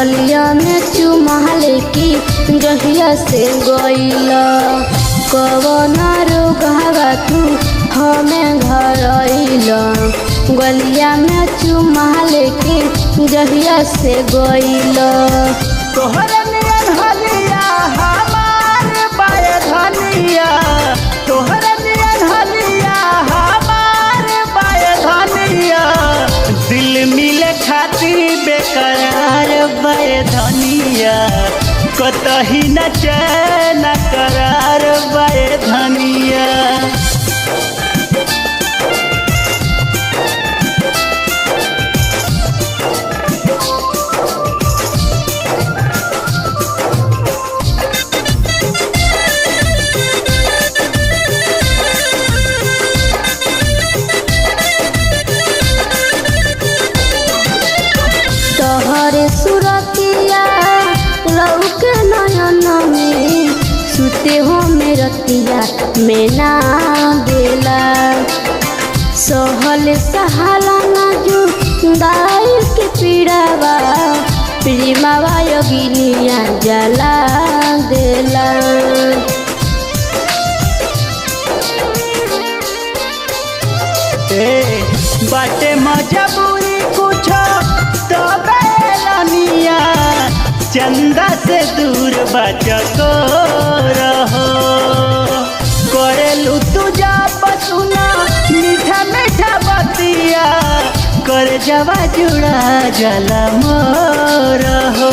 गलिया में चुमा लेके जहिया से गइला कवन रोगवा तू हमें घर अइला गलिया में चुमा लेके जहिया से गइला तोहरे नियन हलिया हमार बाय धनिया तोहरे नियन हलिया हमार बाय धनिया दिल मिले खातिर बेकरार बाय धनिया कतही न चैन करार बाय धनिया तोहरे सुरतिया लौके नयन में सुते हो मेरतिया में ना बेला सहल सहाला ना जुदाई के पीड़ावा प्रेमावा योगिनिया जला देला बाटे मजबूरी कुछ तो बेलनिया चंदा से दूर बचको रहो करेलू तुझा पसुना मीठा मीठा बतिया कर जवा जुड़ा जला मोर हो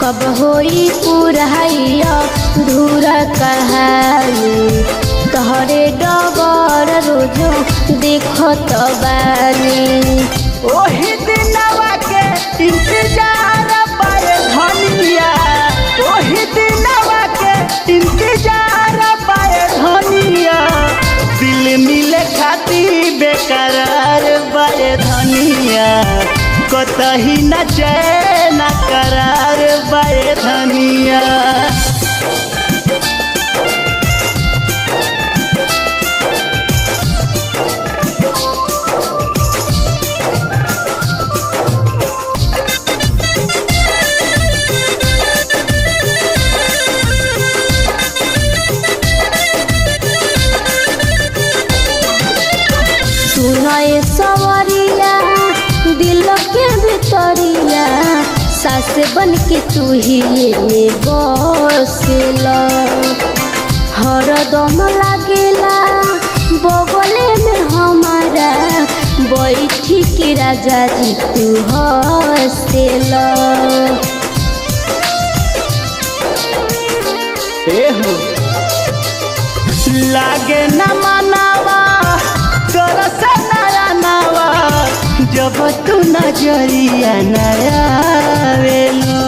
कब होई पुरहाइया धूरा कहानी तोहरे डगर रोजो देखत बानी ओही दिनवा के इंतजार बाय धनिया ओही दिनवा के इंतजार बाय धनिया दिल मिले खातिर बेकरार बाय धनिया कतही न चैन करार बाय धनिया सुनाए सवरिया दिल के भितरिया सास बन के तू ही में बसला हरदम लागेला बगले में हमारा बैठी के राजा जी तू हंसेला लागे न मनावा तोरा से नया नवा जब तू नजरिया नया वेलू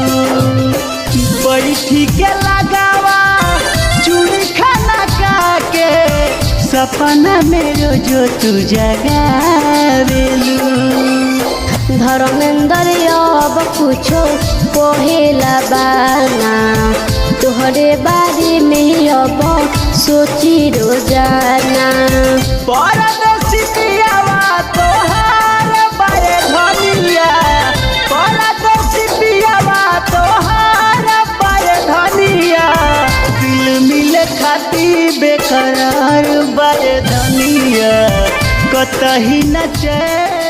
बैठी के लगावा चूड़ी खाना के सपना मेरो जो तू जगावेलू धर्मेंद्र अब कुछो कहेला बाना तोहरे बारे में अब सोची रोजाना परदेसी पियावा तोहार बाय धनिया परदेसी पियावा तोहार बाय धनिया दिल मिले खातिर बेकरार बाय धनिया कतही न चैन